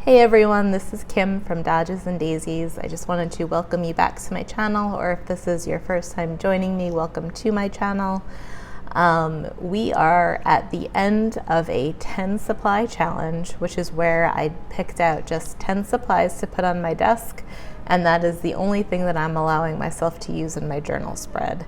Hey everyone, this is Kim from Dodges and Daisies. I just wanted to welcome you back to my channel, or if this is your first time joining me, welcome to my channel. We are at the end of a 10 supply challenge, which is where I picked out just 10 supplies to put on my desk, and that is the only thing that I'm allowing myself to use in my journal spread.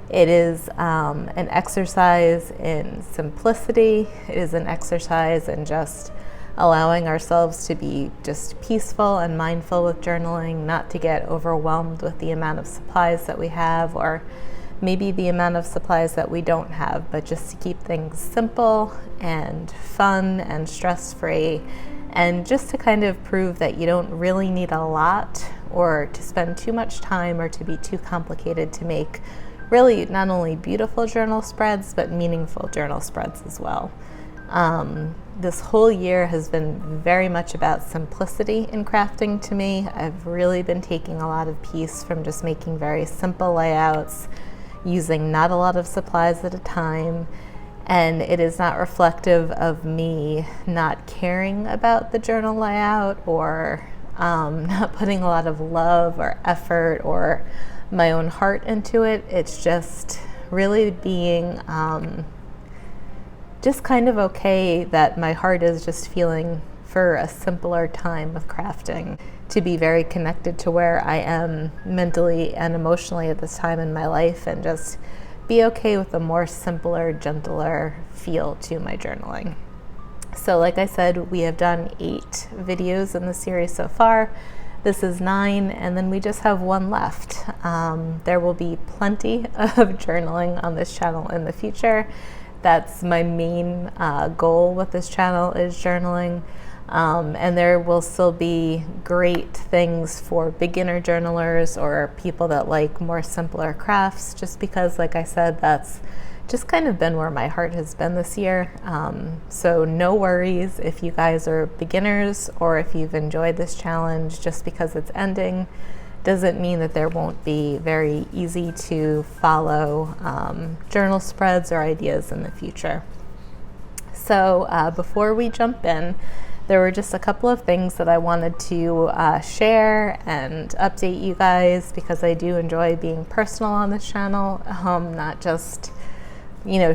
It is an exercise in simplicity. It is an exercise in just allowing ourselves to be just peaceful and mindful with journaling, not to get overwhelmed with the amount of supplies that we have, or maybe the amount of supplies that we don't have, but just to keep things simple and fun and stress-free, and just to kind of prove that you don't really need a lot or to spend too much time or to be too complicated to make really not only beautiful journal spreads, but meaningful journal spreads as well. This whole year has been very much about simplicity in crafting to me. I've really been taking a lot of peace from just making very simple layouts, using not a lot of supplies at a time, and it is not reflective of me not caring about the journal layout or not putting a lot of love or effort or my own heart into it. It's just really being just kind of okay that my heart is just feeling for a simpler time with crafting, to be very connected to where I am mentally and emotionally at this time in my life, and just be okay with a more simpler, gentler feel to my journaling. So like I said, we have done 8 videos in the series so far. This is 9, and then we just have 1 left. There will be plenty of journaling on this channel in the future. That's my main goal with this channel, is journaling. And there will still be great things for beginner journalers or people that like more simpler crafts, just because, like I said, that's just kind of been where my heart has been this year. So no worries if you guys are beginners or if you've enjoyed this challenge. Just because it's ending doesn't mean that there won't be very easy to follow journal spreads or ideas in the future. So before we jump in, there were just a couple of things that I wanted to share and update you guys, because I do enjoy being personal on this channel, not just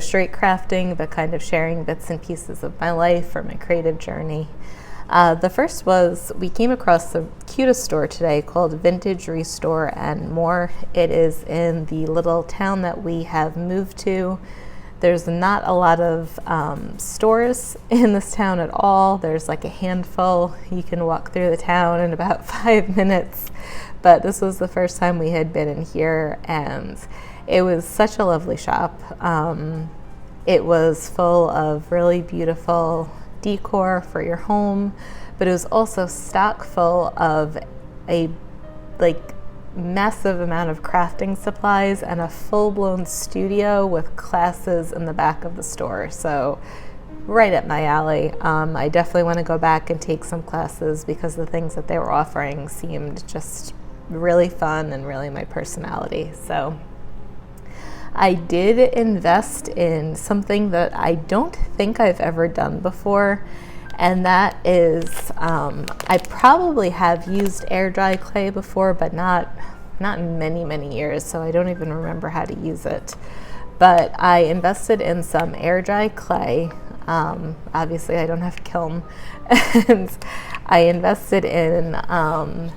straight crafting, but kind of sharing bits and pieces of my life or my creative journey. The first was, we came across the cutest store today called Vintage Restore and More. It is in the little town that we have moved to. There's not a lot of stores in this town at all. There's like a handful. You can walk through the town in about 5 minutes. But this was the first time we had been in here, and it was such a lovely shop. It was full of really beautiful decor for your home, but it was also stock full of a massive amount of crafting supplies and a full-blown studio with classes in the back of the store. So right up my alley. I definitely want to go back and take some classes, because the things that they were offering seemed just really fun and really my personality. So I did invest in something that I don't think I've ever done before, and that is, I probably have used air dry clay before, but not in many years, so I don't even remember how to use it. But I invested in some air dry clay. Obviously I don't have a kiln. And I invested in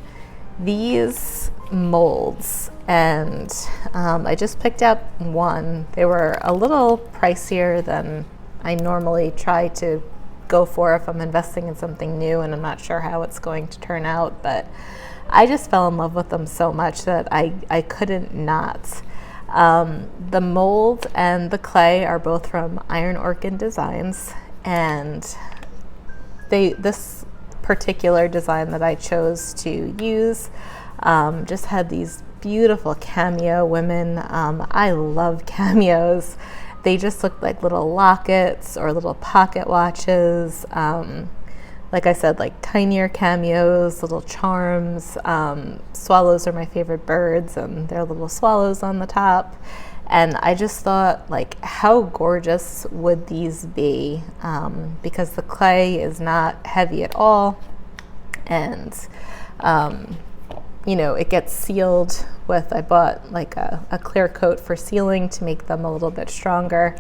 these molds, and I just picked out one. They were a little pricier than I normally try to go for if I'm investing in something new and I'm not sure how it's going to turn out, but I just fell in love with them so much that I couldn't not. The mold and the clay are both from Iron Orchid Designs, and this particular design that I chose to use just had these beautiful cameo women. I love cameos. They just look like little lockets or little pocket watches. Like I said, like tinier cameos, little charms. Swallows are my favorite birds, and they're little swallows on the top. And I just thought, like, how gorgeous would these be? Because the clay is not heavy at all. And it gets sealed with, I bought like a clear coat for sealing to make them a little bit stronger.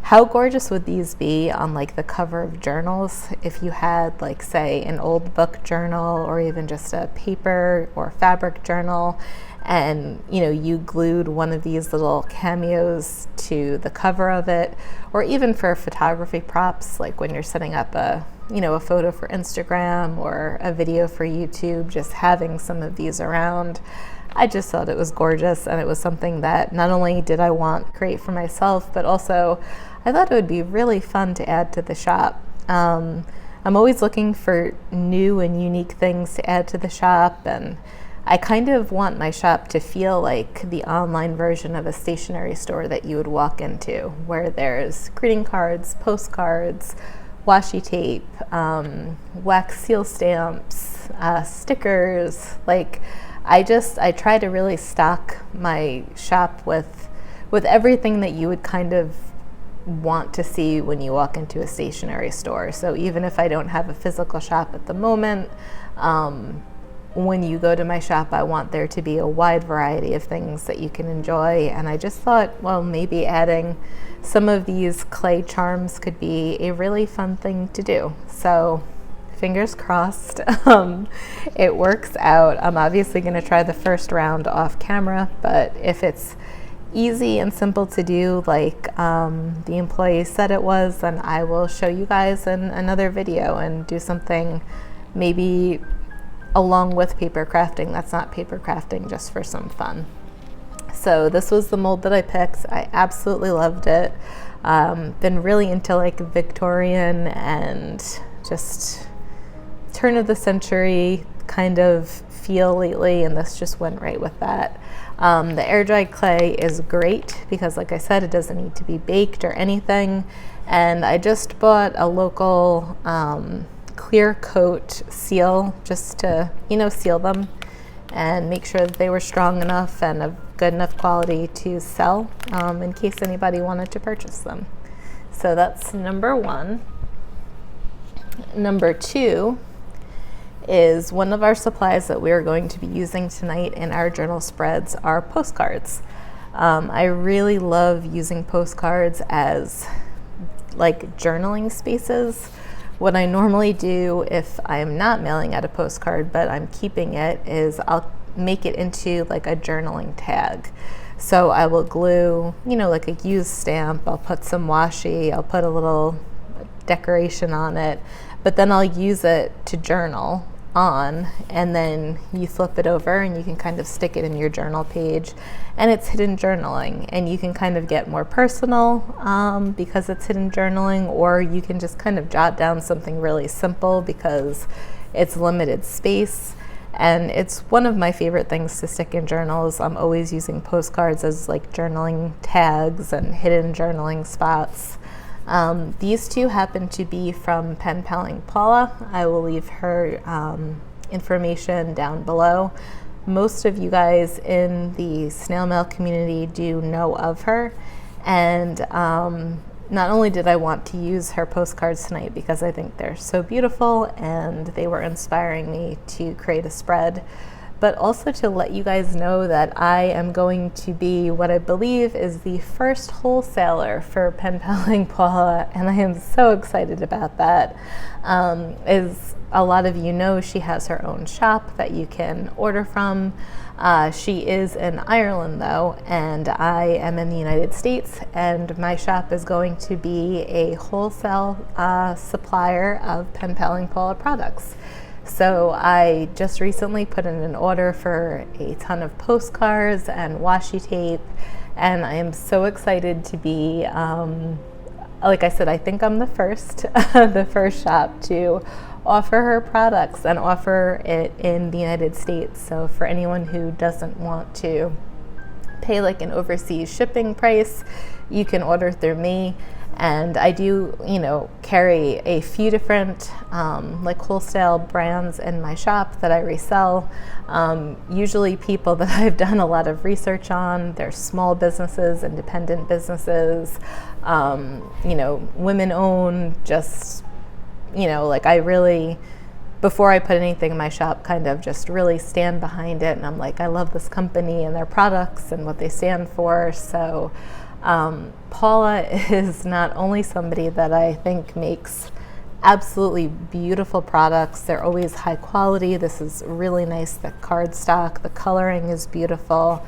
How gorgeous would these be on like the cover of journals if you had like, say, an old book journal or even just a paper or fabric journal, and you glued one of these little cameos to the cover of it, or even for photography props, like when you're setting up a photo for Instagram or a video for YouTube, just having some of these around. I just thought it was gorgeous, and it was something that not only did I want to create for myself, but also I thought it would be really fun to add to the shop. I'm always looking for new and unique things to add to the shop, and I kind of want my shop to feel like the online version of a stationery store that you would walk into, where there's greeting cards, postcards, washi tape, wax seal stamps, stickers. Like, I try to really stock my shop with everything that you would kind of want to see when you walk into a stationery store. So even if I don't have a physical shop at the moment, when you go to my shop, I want there to be a wide variety of things that you can enjoy. And I just thought, well, maybe adding some of these clay charms could be a really fun thing to do. So fingers crossed, it works out. I'm obviously going to try the first round off camera, but if it's easy and simple to do like the employee said it was, then I will show you guys in another video and do something maybe along with paper crafting that's not paper crafting, just for some fun. So this was the mold that I picked. I absolutely loved it. Been really into like Victorian and just turn of the century kind of feel lately, and this just went right with that. The air dried clay is great because, like I said, it doesn't need to be baked or anything. And I just bought a local clear coat seal just to, seal them and make sure that they were strong enough and of good enough quality to sell in case anybody wanted to purchase them. So that's number one. Number two is one of our supplies that we are going to be using tonight in our journal spreads are postcards. I really love using postcards as like journaling spaces. What I normally do if I am not mailing out a postcard but I'm keeping it is I'll make it into like a journaling tag. So I will glue, like a used stamp, I'll put some washi, I'll put a little decoration on it, but then I'll use it to journal on, and then you flip it over and you can kind of stick it in your journal page, and it's hidden journaling, and you can kind of get more personal because it's hidden journaling, or you can just kind of jot down something really simple because it's limited space. And it's one of my favorite things to stick in journals. I'm always using postcards as like journaling tags and hidden journaling spots. These two happen to be from Penpaling Paula. I will leave her information down below. Most of you guys in the snail mail community do know of her, and not only did I want to use her postcards tonight because I think they're so beautiful and they were inspiring me to create a spread, but also to let you guys know that I am going to be what I believe is the first wholesaler for Penpaling Paula, and I am so excited about that. As a lot of you know, she has her own shop that you can order from. She is in Ireland though, and I am in the United States, and my shop is going to be a wholesale supplier of Penpaling Paula products. So I just recently put in an order for a ton of postcards and washi tape, and I am so excited to be, like I said, I think I'm the first, the first shop to offer her products and offer it in the United States. So for anyone who doesn't want to pay like an overseas shipping price, you can order through me. And I do, carry a few different like wholesale brands in my shop that I resell. Usually people that I've done a lot of research on. They're small businesses, independent businesses, women owned, just, like I really before I put anything in my shop, kind of just really stand behind it. And I'm like, I love this company and their products and what they stand for. So Paula is not only somebody that I think makes absolutely beautiful products. They're always high quality. This is really nice, the cardstock, the coloring is beautiful.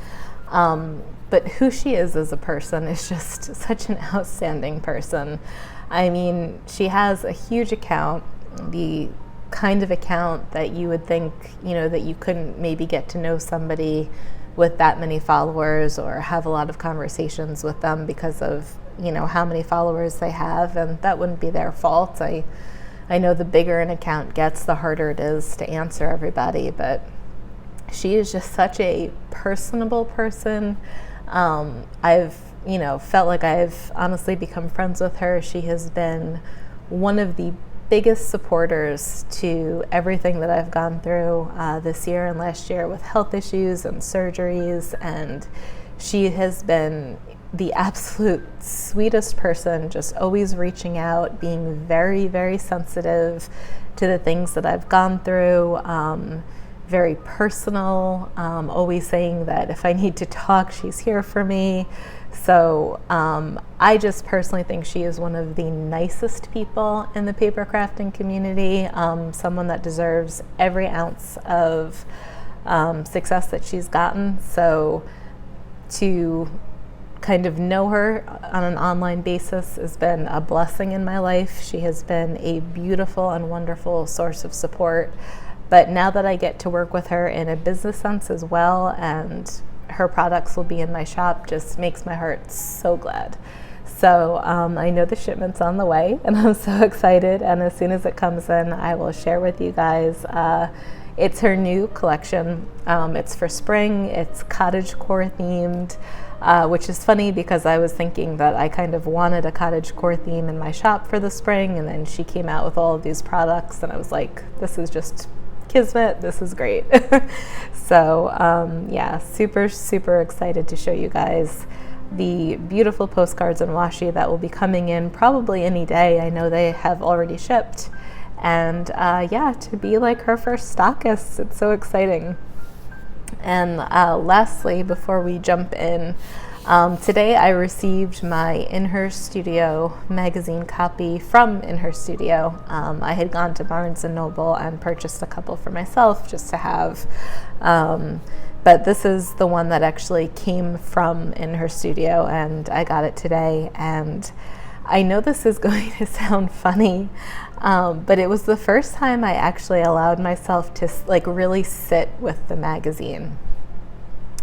But who she is as a person is just such an outstanding person. I mean, she has a huge account, the kind of account that you would think, that you couldn't maybe get to know somebody with that many followers or have a lot of conversations with them because of, how many followers they have, and that wouldn't be their fault. I know the bigger an account gets, the harder it is to answer everybody, but she is just such a personable person. I've, felt like I've honestly become friends with her. She has been one of the biggest supporters to everything that I've gone through this year and last year with health issues and surgeries, and she has been the absolute sweetest person, just always reaching out, being very, very sensitive to the things that I've gone through, very personal, always saying that if I need to talk, she's here for me. So I just personally think she is one of the nicest people in the paper crafting community, someone that deserves every ounce of success that she's gotten. So to kind of know her on an online basis has been a blessing in my life. She has been a beautiful and wonderful source of support. But now that I get to work with her in a business sense as well, and her products will be in my shop, just makes my heart so glad. So I know the shipment's on the way, and I'm so excited. And as soon as it comes in, I will share with you guys. It's her new collection. It's for spring. It's cottagecore themed, which is funny because I was thinking that I kind of wanted a cottagecore theme in my shop for the spring, and then she came out with all of these products, and I was like, this is just kismet. This is great. So yeah, super, super excited to show you guys the beautiful postcards and washi that will be coming in probably any day. I know they have already shipped. And yeah, to be like her first stockist, it's so exciting. And lastly, before we jump in, today I received my In Her Studio magazine copy from In Her Studio. I had gone to Barnes & Noble and purchased a couple for myself just to have, but this is the one that actually came from In Her Studio, and I got it today. And I know this is going to sound funny, but it was the first time I actually allowed myself to really sit with the magazine.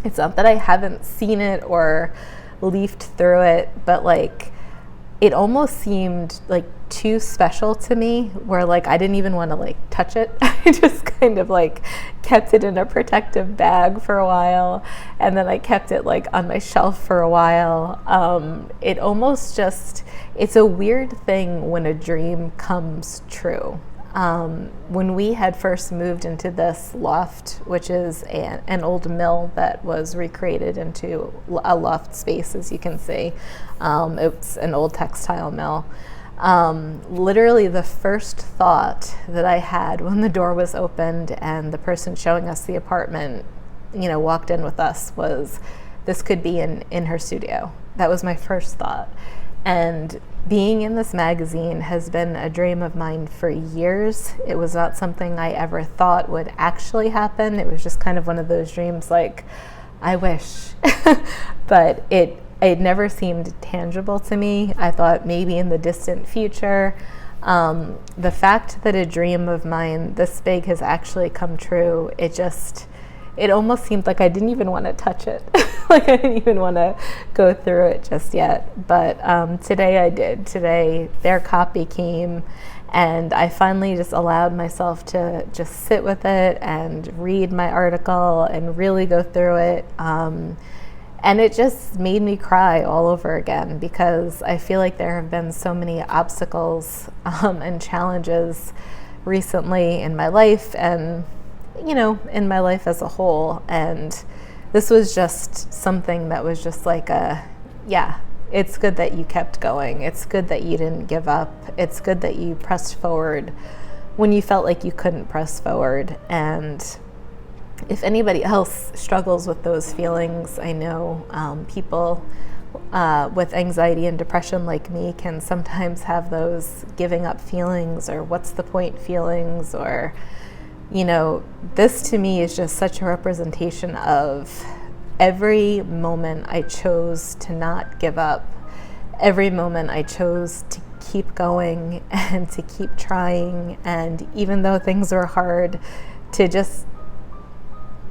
It's not that I haven't seen it or leafed through it, but it almost seemed too special to me, where I didn't even want to touch it. I just kind of kept it in a protective bag for a while, and then I kept it on my shelf for a while. It almost it's a weird thing when a dream comes true. When we had first moved into this loft, which is an old mill that was recreated into a loft space, as you can see, it's an old textile mill. Literally the first thought that I had when the door was opened and the person showing us the apartment, walked in with us was, this could be in her studio. That was my first thought. And being in this magazine has been a dream of mine for years. It was not something I ever thought would actually happen. It was just kind of one of those dreams I wish. But it never seemed tangible to me. I thought maybe in the distant future. The fact that a dream of mine this big has actually come true, it almost seemed like I didn't even want to touch it. I didn't even want to go through it just yet. But today I did. Today their copy came, and I finally just allowed myself to just sit with it and read my article and really go through it. And it just made me cry all over again, because I feel like there have been so many obstacles and challenges recently in my life, and in my life as a whole. And this was just something that was just it's good that you kept going. It's good that you didn't give up. It's good that you pressed forward when you felt like you couldn't press forward. And if anybody else struggles with those feelings, I know people with anxiety and depression like me can sometimes have those giving up feelings, or what's the point feelings, or, you know, this to me is just such a representation of every moment I chose to not give up, every moment I chose to keep going and to keep trying, and even though things were hard, to just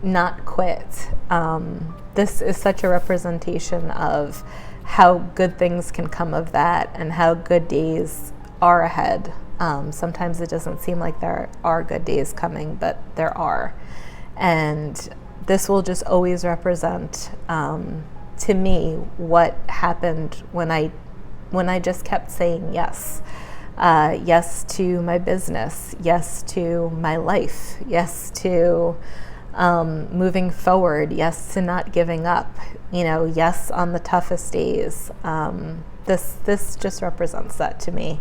not quit. This is such a representation of how good things can come of that, and how good days are ahead. Sometimes it doesn't seem like there are good days coming, but there are. And this will just always represent, to me, what happened when I just kept saying yes. Yes to my business, yes to my life, yes to moving forward, yes to not giving up, you know, yes on the toughest days. This just represents that to me.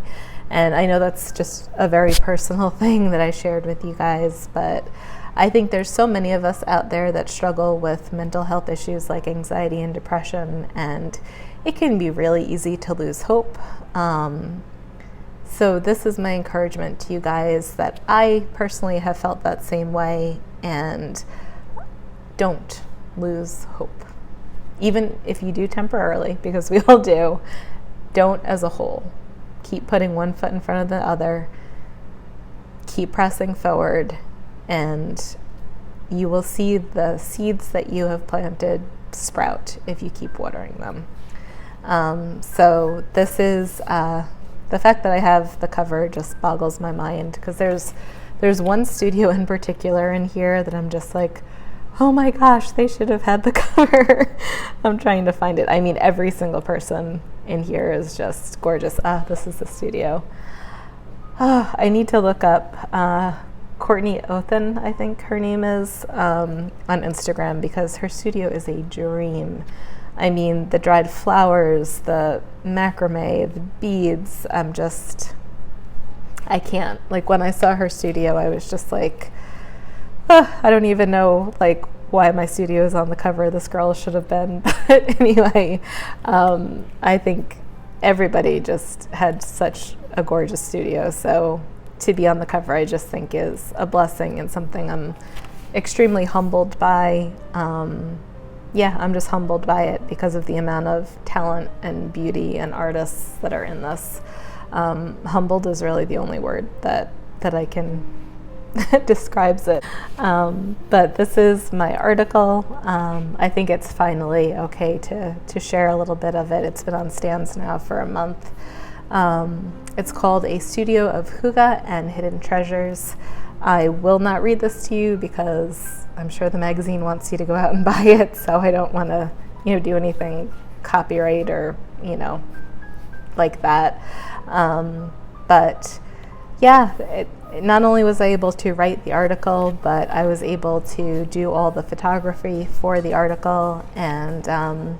And I know that's just a very personal thing that I shared with you guys, but I think there's so many of us out there that struggle with mental health issues like anxiety and depression, and it can be really easy to lose hope. So this is my encouragement to you guys, that I personally have felt that same way, and don't lose hope. Even if you do temporarily, because we all do, don't as a whole. Keep putting one foot in front of the other, keep pressing forward, and you will see the seeds that you have planted sprout if you keep watering them. So this is, the fact that I have the cover just boggles my mind, because there's one studio in particular in here that I'm just like, oh my gosh, they should have had the cover. I'm trying to find it. I mean, every single person in here is just gorgeous. This is the studio. I need to look up Courtney Othen, I think her name is, on Instagram, because her studio is a dream. I mean, the dried flowers, the macrame, the beads, I can't. Like, when I saw her studio, I was just like, I don't even know, like, why my studio is on the cover. This girl should have been. But anyway, I think everybody just had such a gorgeous studio. So to be on the cover, I just think is a blessing, and something I'm extremely humbled by. I'm just humbled by it because of the amount of talent and beauty and artists that are in this. Humbled is really the only word that I can describes it. But this is my article. I think it's finally okay to share a little bit of it. It's been on stands now for a month. It's called A Studio of Hygge and Hidden Treasures. I will not read this to you because I'm sure the magazine wants you to go out and buy it, so I don't want to, do anything copyright or, like that. But yeah, not only was I able to write the article, but I was able to do all the photography for the article, and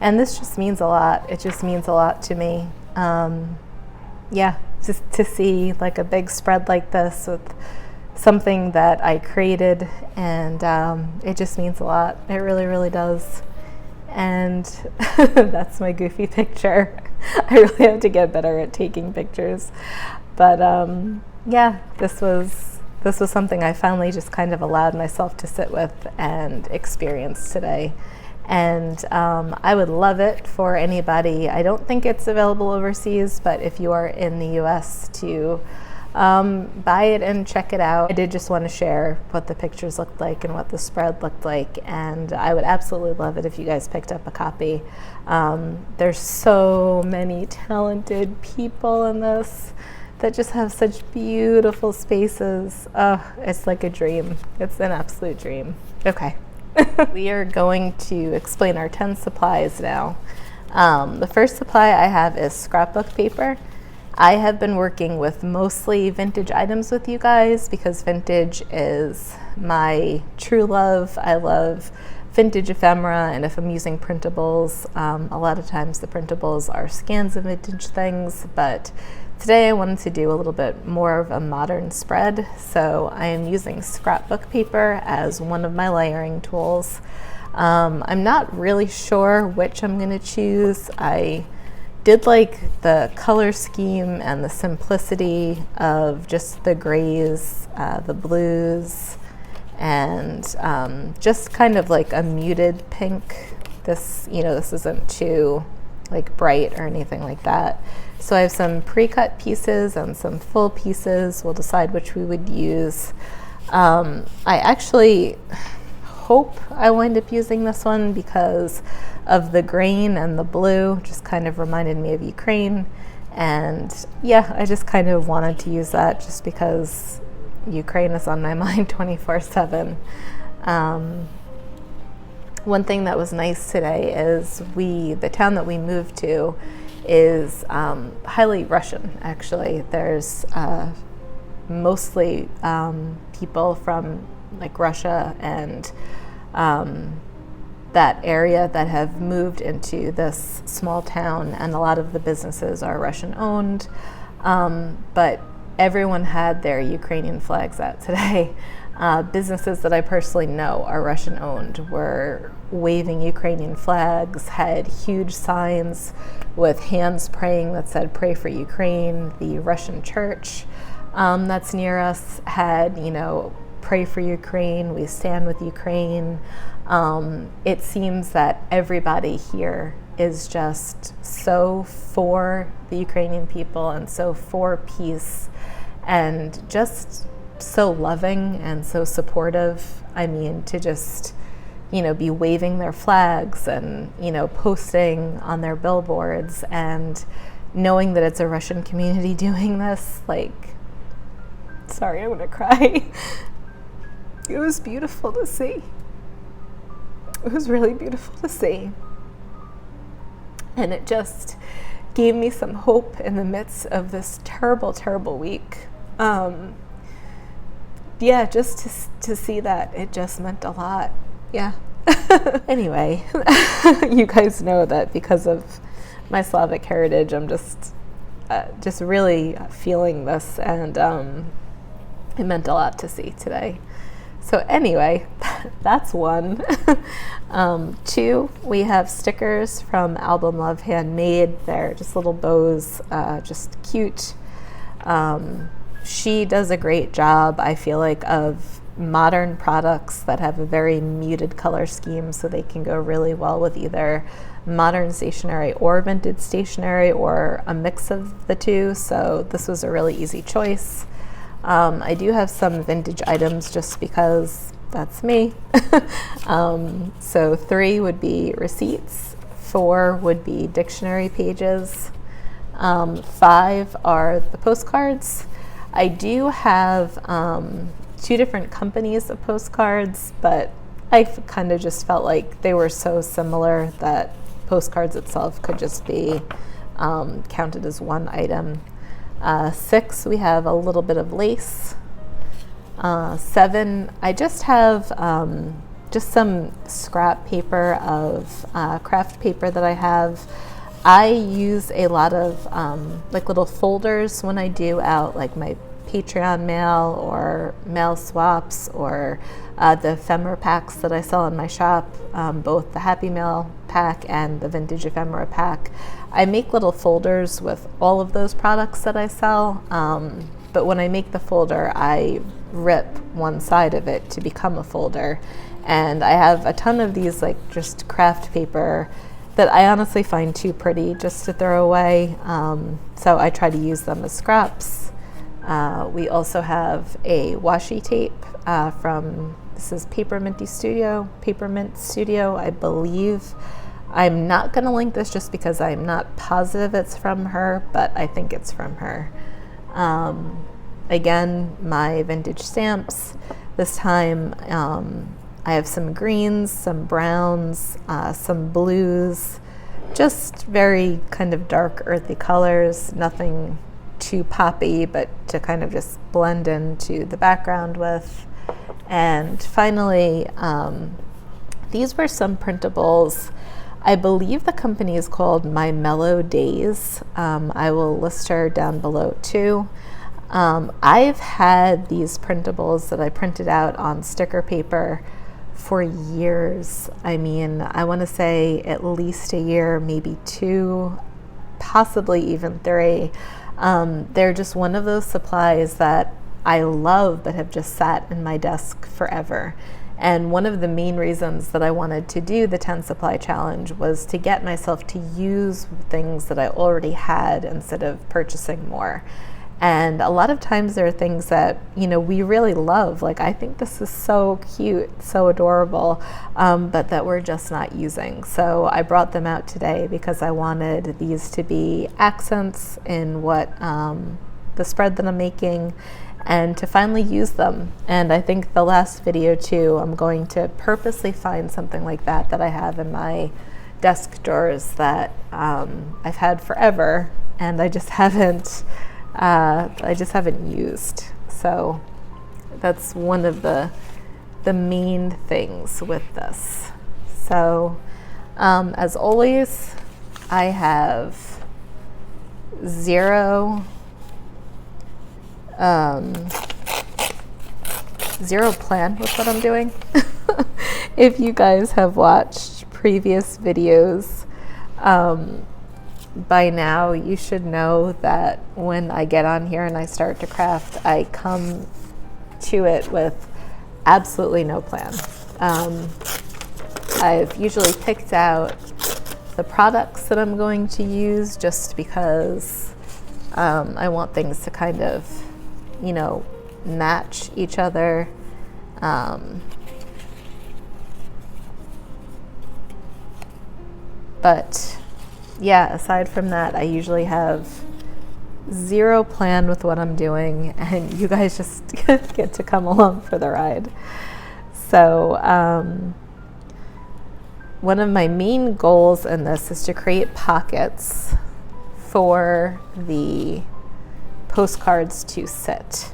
this just means a lot. It just means a lot to me. Just to see like a big spread like this with something that I created, and it just means a lot. It really, really does. And that's my goofy picture. I really have to get better at taking pictures. But this was something I finally just kind of allowed myself to sit with and experience today. And I would love it for anybody. I don't think it's available overseas, but if you are in the US, to buy it and check it out. I did just want to share what the pictures looked like and what the spread looked like, and I would absolutely love it if you guys picked up a copy. There's so many talented people in this that just have such beautiful spaces. It's like a dream. It's an absolute dream. Okay. We are going to explain our 10 supplies now. The first supply I have is scrapbook paper. I have been working with mostly vintage items with you guys because vintage is my true love. I love vintage ephemera, and if I'm using printables, a lot of times the printables are scans of vintage things, but today I wanted to do a little bit more of a modern spread, so I am using scrapbook paper as one of my layering tools. I'm not really sure which I'm going to choose. I did like the color scheme and the simplicity of just the grays, the blues, and just kind of like a muted pink. This isn't too like bright or anything like that. So I have some pre-cut pieces and some full pieces. We'll decide which we would use. I actually hope I wind up using this one because of the green and the blue. Just kind of reminded me of Ukraine. And yeah, I just kind of wanted to use that just because Ukraine is on my mind 24/7. One thing that was nice today is the town that we moved to is highly Russian, actually. There's mostly people from like Russia and that area that have moved into this small town, and a lot of the businesses are Russian owned, but everyone had their Ukrainian flags out today. Businesses that I personally know are Russian owned were waving Ukrainian flags, had huge signs with hands praying that said "Pray for Ukraine." The Russian church that's near us had, "Pray for Ukraine, we stand with Ukraine." It seems that everybody here is just so for the Ukrainian people and so for peace and just so loving and so supportive. I mean, to just, be waving their flags and, posting on their billboards and knowing that it's a Russian community doing this, sorry, I'm gonna cry. It was beautiful to see. It was really beautiful to see. And it just gave me some hope in the midst of this terrible, terrible week. Just to see that, it just meant a lot. Yeah. Anyway, you guys know that because of my Slavic heritage, I'm just really feeling this, and it meant a lot to see today. So anyway, that's one. 2, we have stickers from album Love Handmade. They're just little bows, just cute. She does a great job, I feel like, of modern products that have a very muted color scheme, so they can go really well with either modern stationery or vintage stationery or a mix of the two. So this was a really easy choice. I do have some vintage items just because that's me. So 3 would be receipts, 4 would be dictionary pages, 5 are the postcards. I do have 2 different companies of postcards, but I kind of just felt like they were so similar that postcards itself could just be counted as one item. 6, we have a little bit of lace. 7, I just have just some scrap paper of craft paper that I have. I use a lot of little folders when I do out my Patreon mail or mail swaps or the ephemera packs that I sell in my shop, both the Happy Mail pack and the Vintage Ephemera pack. I make little folders with all of those products that I sell, but when I make the folder, I rip one side of it to become a folder. And I have a ton of these just craft paper that I honestly find too pretty just to throw away, so I try to use them as scraps. We also have a washi tape from, this is Papermint Studio, I believe. I'm not going to link this just because I'm not positive it's from her, but I think it's from her. Again, my vintage stamps. This time I have some greens, some browns, some blues, just very kind of dark earthy colors, nothing too poppy, but to kind of just blend into the background with. And finally, These were some printables. I believe the company is called My Mellow Days. I will list her down below too. I've had these printables that I printed out on sticker paper for years. I mean, I want to say at least a year, maybe 2, possibly even 3. They're just one of those supplies that I love but have just sat in my desk forever. And one of the main reasons that I wanted to do the 10 supply challenge was to get myself to use things that I already had instead of purchasing more. And a lot of times there are things that, you know, we really love. Like, I think this is so cute, so adorable, but that we're just not using. So I brought them out today because I wanted these to be accents in what the spread that I'm making, and to finally use them. And I think the last video too, I'm going to purposely find something like that that I have in my desk drawers that I've had forever, and I just haven't used. So that's one of the main things with this. So as always, I have zero plan with what I'm doing. If you guys have watched previous videos, by now you should know that when I get on here and I start to craft, I come to it with absolutely no plan. I've usually picked out the products that I'm going to use just because I want things to kind of, you know, match each other. But yeah, aside from that, I usually have zero plan with what I'm doing, and you guys just get to come along for the ride. So one of my main goals in this is to create pockets for the postcards to sit.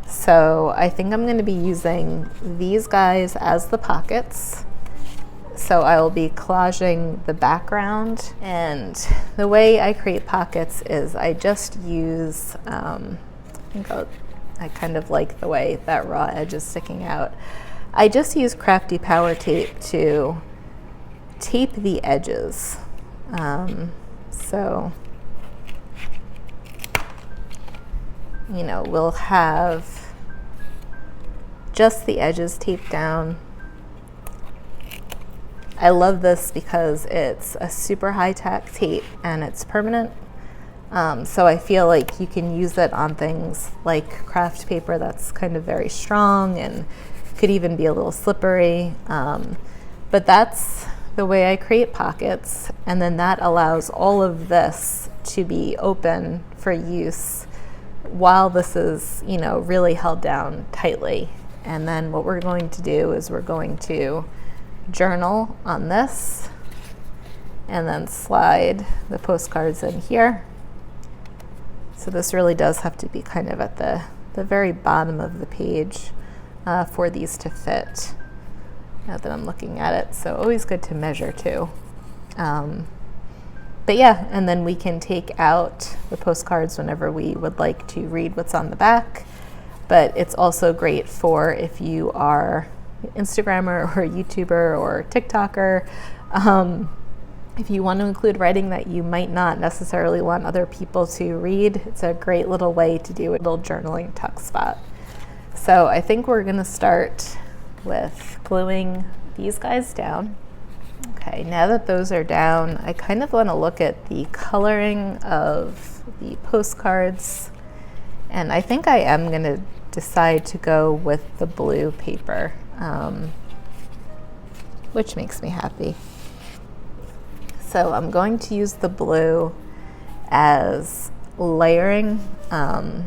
So I think I'm going to be using these guys as the pockets. So I will be collaging the background, and the way I create pockets is I just use, I kind of like the way that raw edge is sticking out. I just use Crafty power tape to tape the edges. So, you know, we'll have just the edges taped down. I love this because it's a super high tack tape and it's permanent. So I feel like you can use it on things like craft paper that's kind of very strong and could even be a little slippery. But that's the way I create pockets, and then that allows all of this to be open for use while this is, you know, really held down tightly. And then what we're going to do is we're going to journal on this and then slide the postcards in here. So this really does have to be kind of at the very bottom of the page for these to fit, now that I'm looking at it. So always good to measure too. But yeah, and then we can take out the postcards whenever we would like to read what's on the back. But it's also great for if you are Instagrammer or YouTuber or TikToker. If you want to include writing that you might not necessarily want other people to read, it's a great little way to do a little journaling tuck spot. So I think we're going to start with gluing these guys down. Okay, now that those are down, I kind of want to look at the coloring of the postcards, and I think I am going to decide to go with the blue paper, which makes me happy. So I'm going to use the blue as layering, and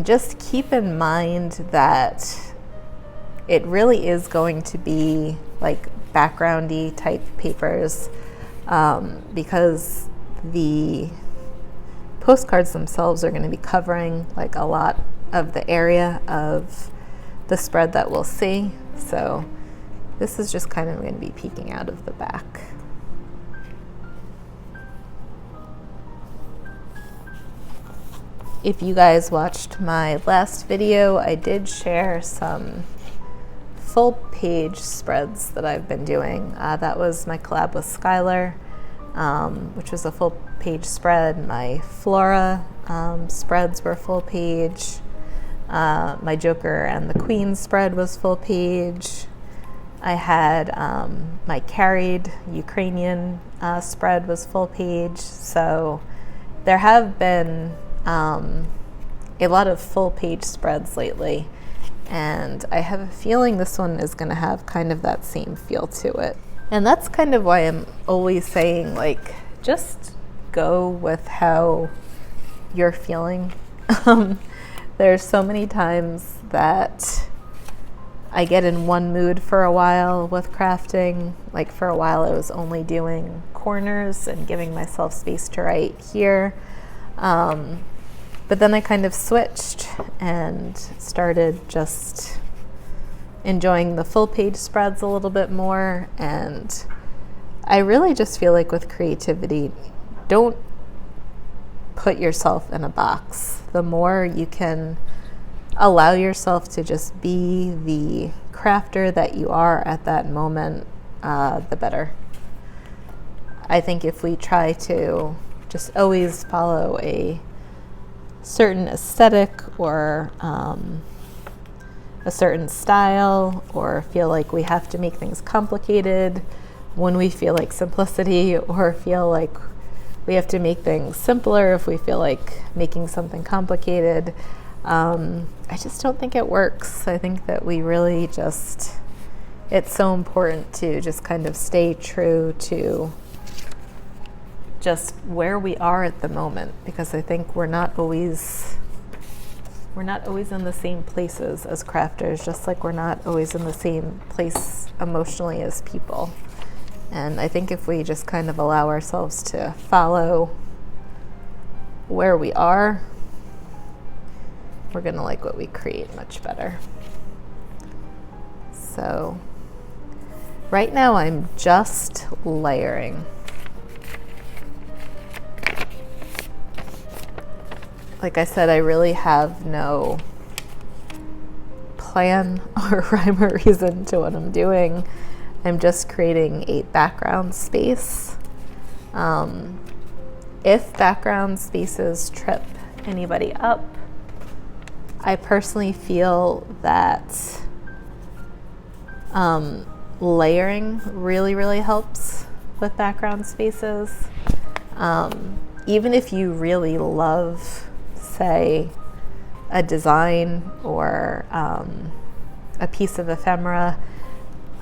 just keep in mind that it really is going to be like backgroundy type papers, because the postcards themselves are going to be covering like a lot of the area of the spread that we'll see. So this is just kind of going to be peeking out of the back. If you guys watched my last video, I did share some full page spreads that I've been doing. That was my collab with Skylar, which was a full page spread. My Flora spreads were full page. My Joker and the Queen spread was full page. I had my Carried Ukrainian spread was full page. So there have been a lot of full page spreads lately, and I have a feeling this one is going to have kind of that same feel to it. And that's kind of why I'm always saying, like, just go with how you're feeling. There's so many times that I get in one mood for a while with crafting. Like, for a while I was only doing corners and giving myself space to write here. But then I kind of switched and started just enjoying the full page spreads a little bit more. And I really just feel like with creativity, don't put yourself in a box. The more you can allow yourself to just be the crafter that you are at that moment, the better. I think if we try to just always follow a certain aesthetic or a certain style, or feel like we have to make things complicated when we feel like simplicity, or feel like we have to make things simpler if we feel like making something complicated, I just don't think it works. I think that we really just, it's so important to just kind of stay true to just where we are at the moment, because I think we're not always in the same places as crafters, just like we're not always in the same place emotionally as people. And I think if we just kind of allow ourselves to follow where we are, we're gonna like what we create much better. So right now I'm just layering. Like I said, I really have no plan or rhyme or reason to what I'm doing. I'm just creating a background space. If background spaces trip anybody up, I personally feel that layering really, really helps with background spaces. Even if you really love, say, a design or a piece of ephemera,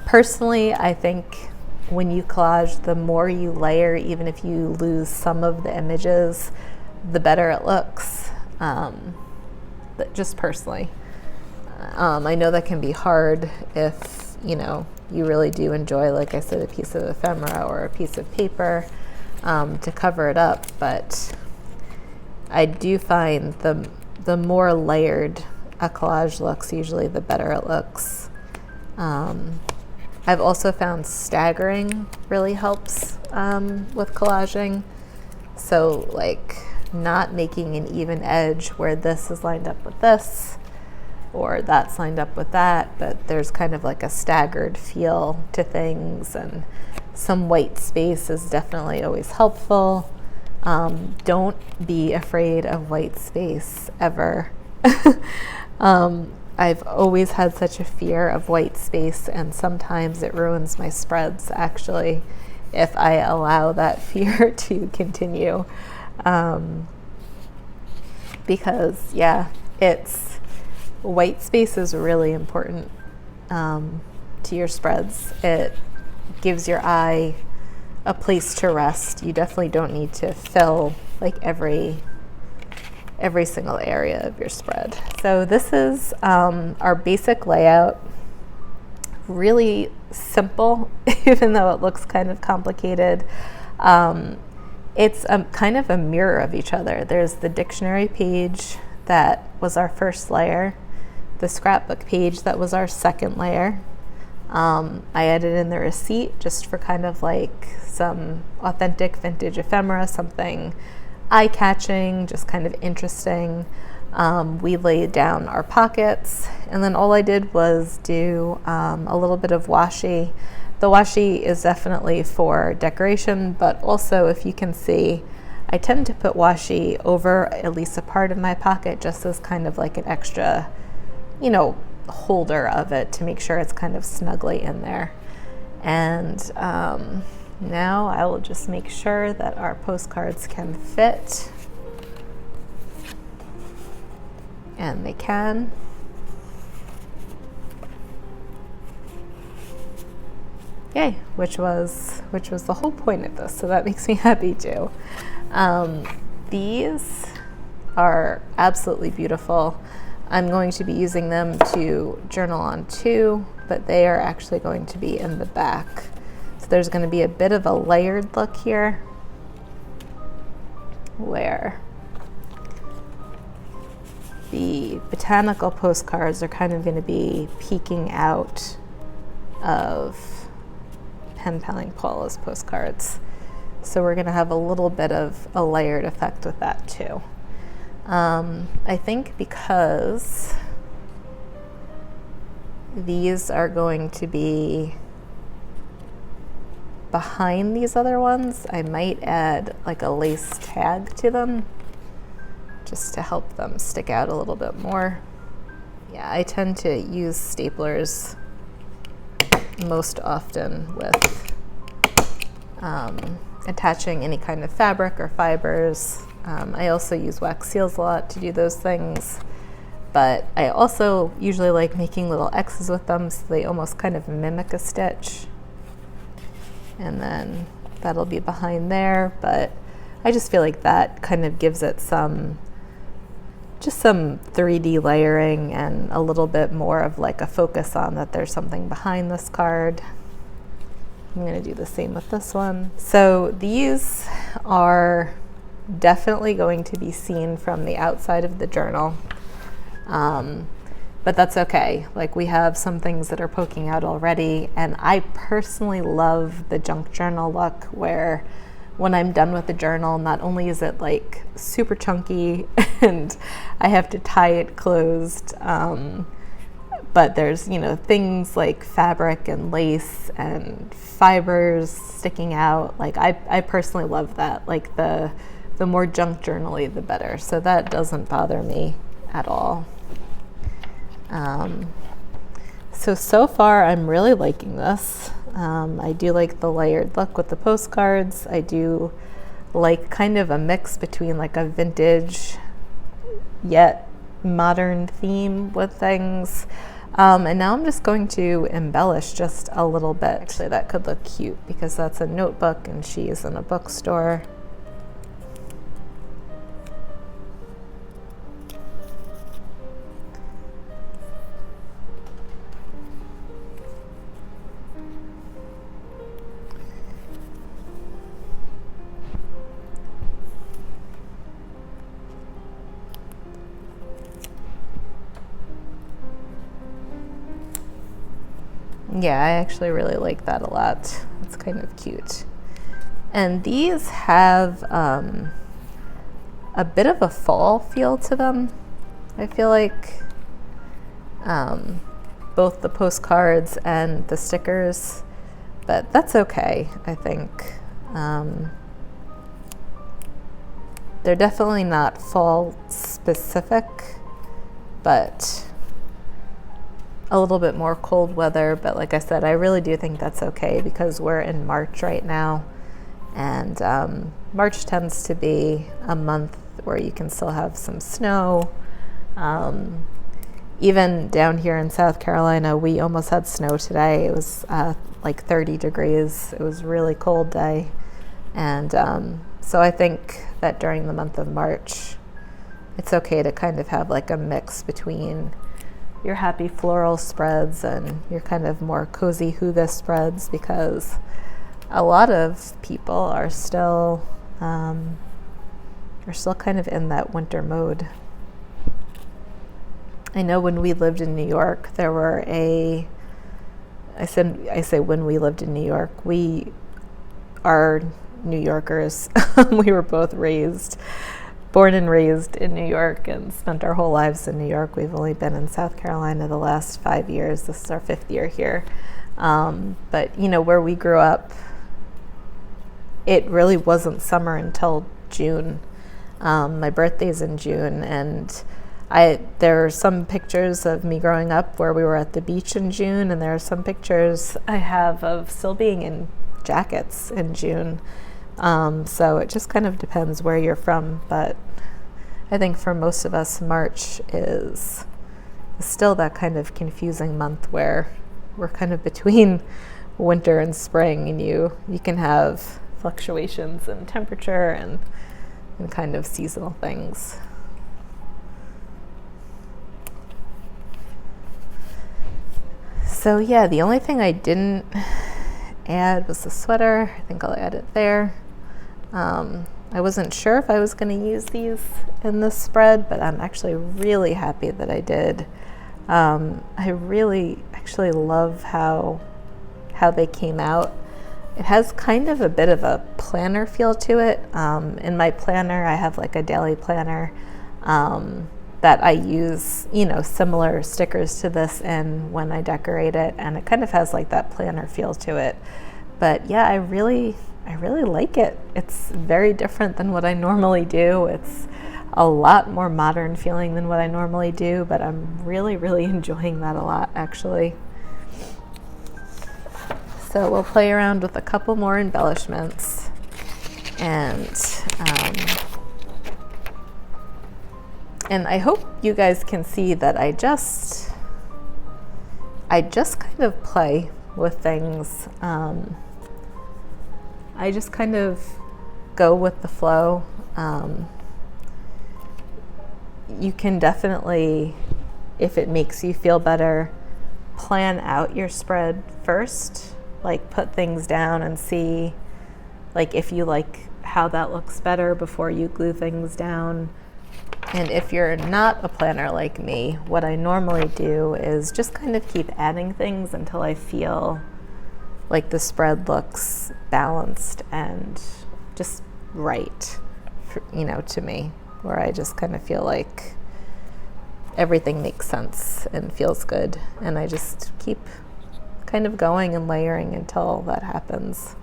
personally, I think when you collage, the more you layer, even if you lose some of the images, the better it looks. But just personally. I know that can be hard if, you really do enjoy, like I said, a piece of ephemera or a piece of paper to cover it up, but I do find the more layered a collage looks, usually the better it looks. I've also found staggering really helps with collaging. So like not making an even edge where this is lined up with this or that's lined up with that, but there's kind of like a staggered feel to things, and some white space is definitely always helpful. Don't be afraid of white space ever. I've always had such a fear of white space, and sometimes it ruins my spreads, actually, if I allow that fear to continue. Because, yeah, white space is really important to your spreads. It gives your eye a place to rest. You definitely don't need to fill like every single area of your spread. So this is our basic layout. Really simple, even though it looks kind of complicated. It's kind of a mirror of each other. There's the dictionary page that was our first layer, the scrapbook page that was our second layer, I added in the receipt just for kind of like some authentic vintage ephemera, something eye-catching, just kind of interesting. We laid down our pockets, and then all I did was do a little bit of washi. The washi is definitely for decoration, but also, if you can see, I tend to put washi over at least a part of my pocket just as kind of like an extra, holder of it to make sure it's kind of snugly in there. And now I will just make sure that our postcards can fit. And they can. Yay, which was the whole point of this, so that makes me happy too. These are absolutely beautiful. I'm going to be using them to journal on too, but they are actually going to be in the back. So there's going to be a bit of a layered look here, where the botanical postcards are kind of going to be peeking out of Penpaling Paula's postcards. So we're going to have a little bit of a layered effect with that too. I think because these are going to be behind these other ones, I might add like a lace tag to them just to help them stick out a little bit more. Yeah, I tend to use staplers most often with attaching any kind of fabric or fibers. I also use wax seals a lot to do those things, but I also usually like making little X's with them so they almost kind of mimic a stitch. And then that'll be behind there, but I just feel like that kind of gives it some 3D layering and a little bit more of like a focus on that there's something behind this card. I'm going to do the same with this one. So these are definitely going to be seen from the outside of the journal, but that's okay. Like, we have some things that are poking out already, and I personally love the junk journal look, where when I'm done with the journal, not only is it like super chunky and I have to tie it closed, but there's, things like fabric and lace and fibers sticking out. Like, I personally love that. Like, the more junk journal-y, the better. So that doesn't bother me at all. So far, I'm really liking this. I do like the layered look with the postcards. I do like kind of a mix between like a vintage yet modern theme with things. And now I'm just going to embellish just a little bit. Actually, that could look cute because that's a notebook and she's in a bookstore. Yeah, I actually really like that a lot. It's kind of cute. And these have a bit of a fall feel to them. I feel like both the postcards and the stickers, but that's okay, I think. They're definitely not fall specific, but a little bit more cold weather. But like I said, I really do think that's okay because we're in March right now, and March tends to be a month where you can still have some snow. Even down here in South Carolina, we almost had snow today. It was like 30 degrees. It was a really cold day. And so I think that during the month of March, it's okay to kind of have like a mix between your happy floral spreads and your kind of more cozy hygge spreads, because a lot of people are still kind of in that winter mode. I know when we lived in New York, there were I say when we lived in New York, we are New Yorkers. We were both born and raised in New York and spent our whole lives in New York. We've only been in South Carolina the last 5 years. This is our 5th year here. But you know, where we grew up, it really wasn't summer until June. My birthday's in June, and there are some pictures of me growing up where we were at the beach in June, and there are some pictures I have of still being in jackets in June. So it just kind of depends where you're from, but I think for most of us, March is still that kind of confusing month where we're kind of between winter and spring, and you can have fluctuations in temperature and kind of seasonal things. So yeah, the only thing I didn't add was the sweater. I think I'll add it there. I wasn't sure if I was going to use these in this spread, but I'm actually really happy that I did. I really actually love how they came out. It has kind of a bit of a planner feel to it. In my planner, I have like a daily planner that I use, you know, similar stickers to this in when I decorate it, and it kind of has like that planner feel to it. But yeah, I really like it. It's very different than what I normally do. It's a lot more modern feeling than what I normally do, but I'm really enjoying that a lot, actually. So we'll play around with a couple more embellishments, and I hope you guys can see that I just kind of play with things. I just kind of go with the flow. You can definitely, if it makes you feel better, plan out your spread first. Like put things down and see like if you like how that looks better before you glue things down. And if you're not a planner like me, what I normally do is just kind of keep adding things until I feel like the spread looks balanced and just right, for, you know, to me, where I just kind of feel like everything makes sense and feels good. And I just keep kind of going and layering until that happens.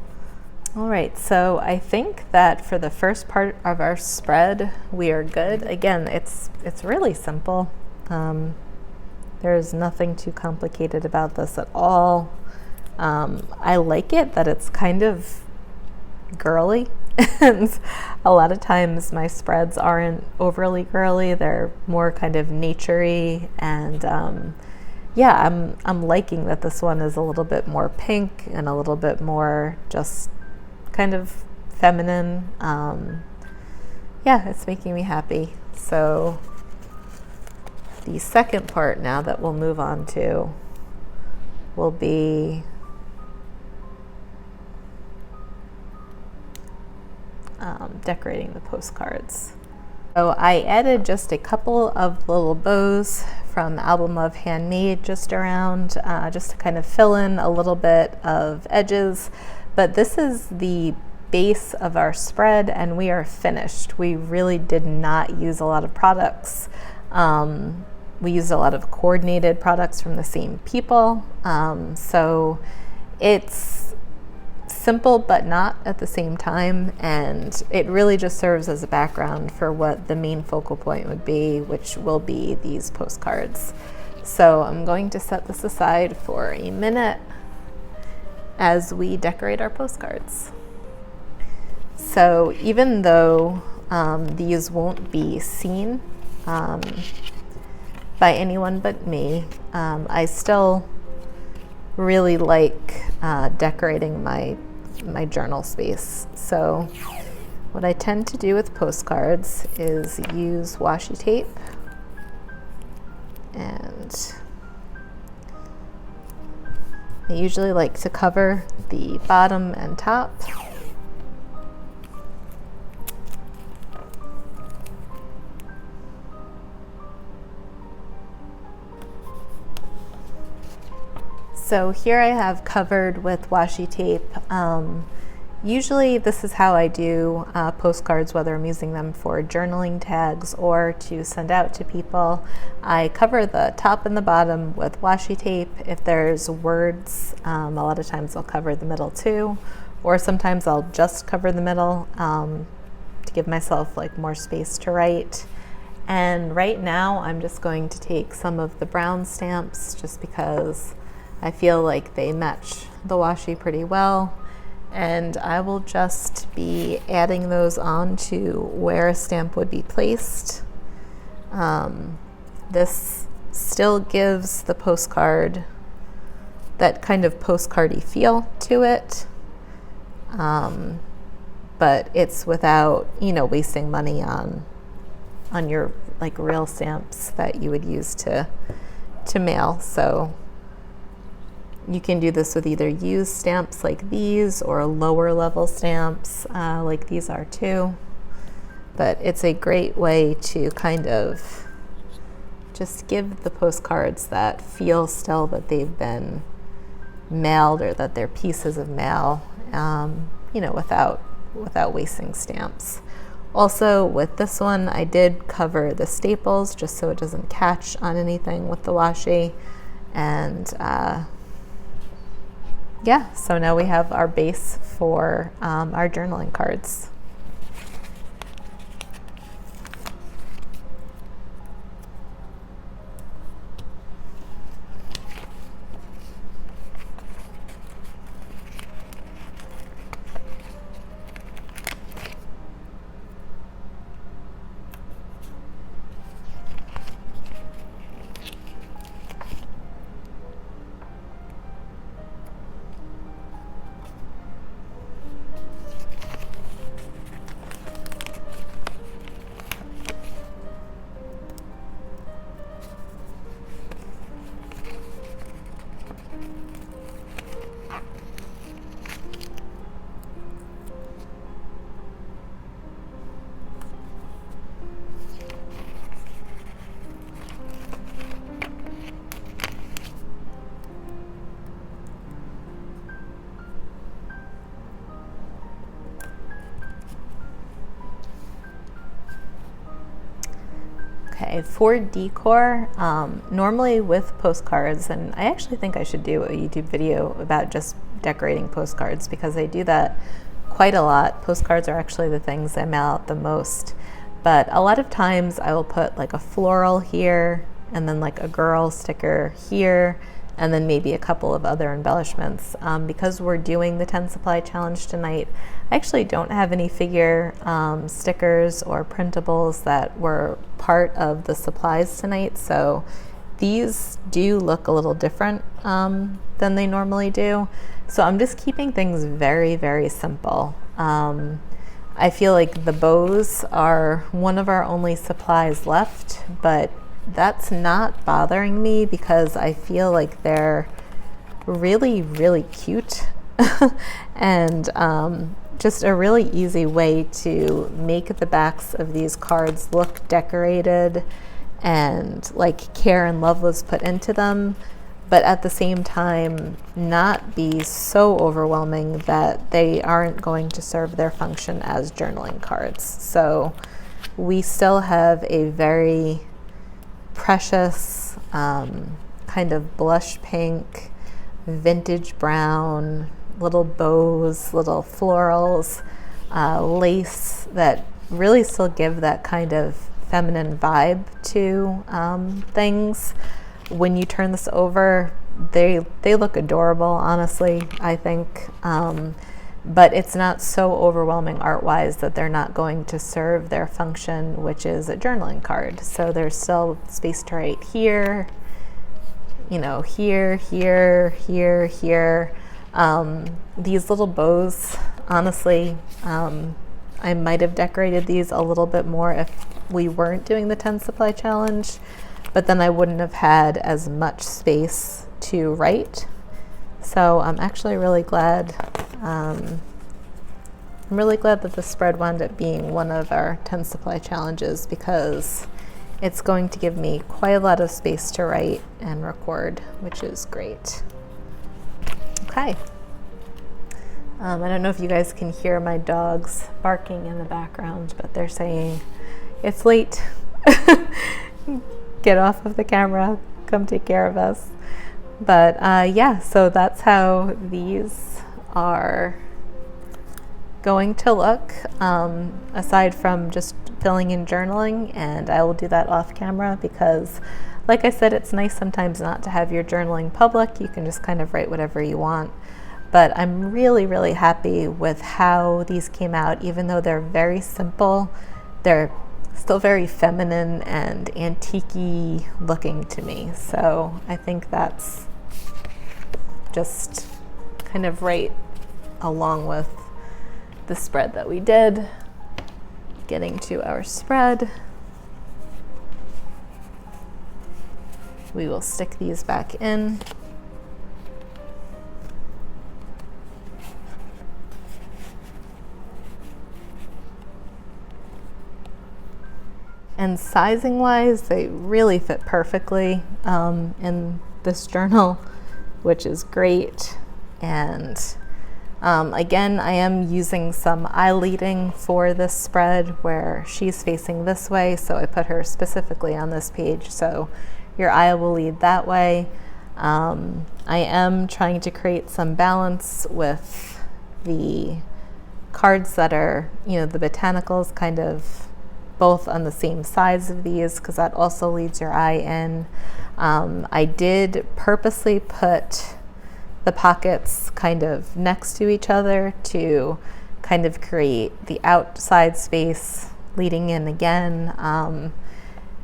All right, so I think that for the first part of our spread, we are good. Again, it's really simple. There's nothing too complicated about this at all. I like it that it's kind of girly. And a lot of times my spreads aren't overly girly. They're more kind of nature-y, and yeah, I'm liking that this one is a little bit more pink and a little bit more just kind of feminine. Yeah, it's making me happy. So the second part now that we'll move on to will be decorating the postcards. So I added just a couple of little bows from album Love Handmade just around, just to kind of fill in a little bit of edges. But this is the base of our spread, and we are finished. We really did not use a lot of products. We used a lot of coordinated products from the same people. So it's simple but not at the same time, and it really just serves as a background for what the main focal point would be, which will be these postcards. So I'm going to set this aside for a minute as we decorate our postcards. So even though these won't be seen by anyone but me, I still really like decorating my journal space. So what I tend to do with postcards is use washi tape, and I usually like to cover the bottom and top. So here I have covered with washi tape. Usually this is how I do postcards, whether I'm using them for journaling tags or to send out to people. I cover the top and the bottom with washi tape. If there's words, a lot of times I'll cover the middle too, or sometimes I'll just cover the middle to give myself like more space to write. And right now I'm just going to take some of the brown stamps just because I feel like they match the washi pretty well. And I will just be adding those on to where a stamp would be placed. This still gives the postcard that kind of postcardy feel to it, but it's without, wasting money on your like real stamps that you would use to mail. So you can do this with either used stamps like these or lower level stamps like these are too. But it's a great way to kind of just give the postcards that feel still that they've been mailed or that they're pieces of mail, without wasting stamps. Also with this one, I did cover the staples just so it doesn't catch on anything with the washi. And yeah, so now we have our base for our journaling cards. Okay, for decor, normally with postcards, and I actually think I should do a YouTube video about just decorating postcards because I do that quite a lot. Postcards are actually the things I mail out the most. But a lot of times I will put like a floral here and then like a girl sticker here and then maybe a couple of other embellishments. Because we're doing the 10 supply challenge tonight, I actually don't have any figure stickers or printables that were part of the supplies tonight, so these do look a little different than they normally do. So I'm just keeping things very, very simple. I feel like the bows are one of our only supplies left, but that's not bothering me because I feel like they're really, really cute and just a really easy way to make the backs of these cards look decorated and like care and love was put into them, but at the same time not be so overwhelming that they aren't going to serve their function as journaling cards. So we still have a very precious kind of blush pink, vintage brown, little bows, little florals, lace that really still give that kind of feminine vibe to things. When you turn this over, they look adorable, honestly, I think. But it's not so overwhelming art-wise that they're not going to serve their function, which is a journaling card. So there's still space to write here, here, here, here, here. These little bows, honestly, I might have decorated these a little bit more if we weren't doing the 10 supply challenge, but then I wouldn't have had as much space to write. So I'm actually really glad. I'm really glad that the spread wound up being one of our 10 supply challenges because it's going to give me quite a lot of space to write and record, which is great. Okay. I don't know if you guys can hear my dogs barking in the background, but they're saying, it's late. Get off of the camera, come take care of us. But yeah, so that's how these are going to look, aside from just filling in journaling, and I will do that off camera because, like I said, it's nice sometimes not to have your journaling public. You can just kind of write whatever you want. But I'm really, really happy with how these came out. Even though they're very simple, they're still very feminine and antique-y looking to me. So I think that's just kind of right along with the spread that we did. Getting to our spread, we will stick these back in. And sizing wise, they really fit perfectly in this journal, which is great. And again, I am using some eye leading for this spread where she's facing this way, so I put her specifically on this page so your eye will lead that way. I am trying to create some balance with the cards that are, you know, the botanicals kind of both on the same sides of these, because that also leads your eye in. I did purposely put the pockets kind of next to each other to kind of create the outside space leading in again.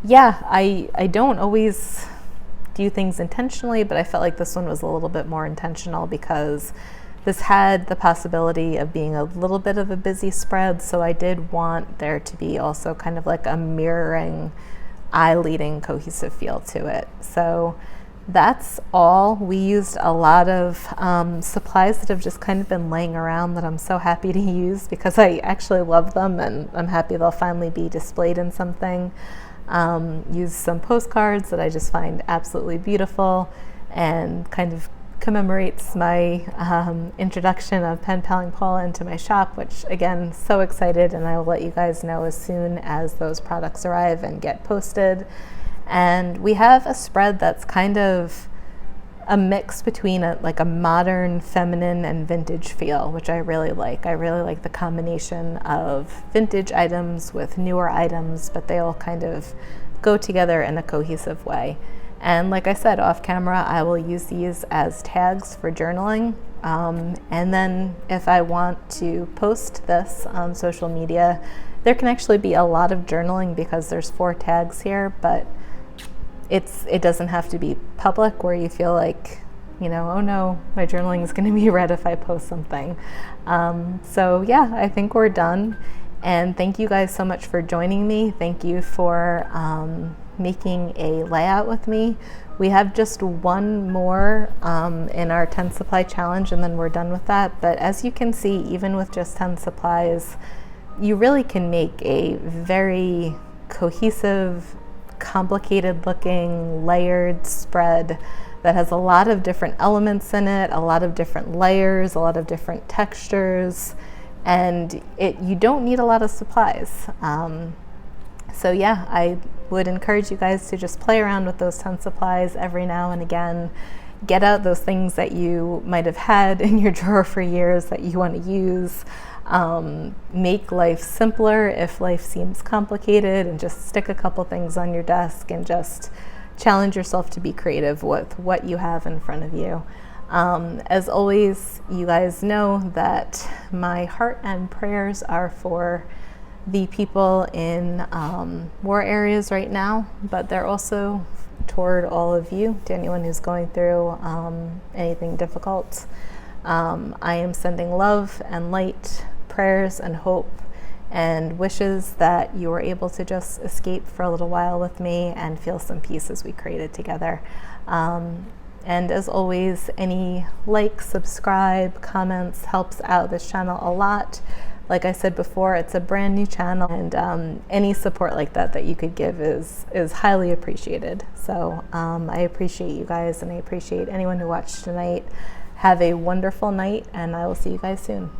Yeah, I don't always do things intentionally, but I felt like this one was a little bit more intentional because this had the possibility of being a little bit of a busy spread, so I did want there to be also kind of like a mirroring, eye-leading, cohesive feel to it. So that's all. We used a lot of supplies that have just kind of been laying around that I'm so happy to use because I actually love them and I'm happy they'll finally be displayed in something. Used some postcards that I just find absolutely beautiful and kind of commemorates my introduction of Penpaling Paula into my shop, which again, so excited, and I will let you guys know as soon as those products arrive and get posted. And we have a spread that's kind of a mix between like a modern, feminine, and vintage feel, which I really like. I really like the combination of vintage items with newer items, but they all kind of go together in a cohesive way. And like I said, off camera, I will use these as tags for journaling. And then if I want to post this on social media, there can actually be a lot of journaling because there's 4 tags here, but it doesn't have to be public where you feel like, you know, oh no, my journaling is going to be read if I post something. So yeah, I think we're done. And thank you guys so much for joining me. Thank you for making a layout with me. We have just one more in our 10 supply challenge and then we're done with that. But as you can see, even with just 10 supplies, you really can make a very cohesive, complicated looking, layered spread that has a lot of different elements in it, a lot of different layers, a lot of different textures, and you don't need a lot of supplies. So yeah, I would encourage you guys to just play around with those 10 supplies every now and again. Get out those things that you might have had in your drawer for years that you want to use. Make life simpler if life seems complicated, and just stick a couple things on your desk and just challenge yourself to be creative with what you have in front of you. As always, you guys know that my heart and prayers are for the people in war areas right now, but they're also toward all of you, to anyone who's going through anything difficult. I am sending love and light, prayers and hope and wishes that you were able to just escape for a little while with me and feel some peace as we created together. And as always, any like, subscribe, comments helps out this channel a lot. Like I said before, it's a brand new channel, and any support like that you could give is highly appreciated. So I appreciate you guys, and I appreciate anyone who watched tonight. Have a wonderful night, and I will see you guys soon.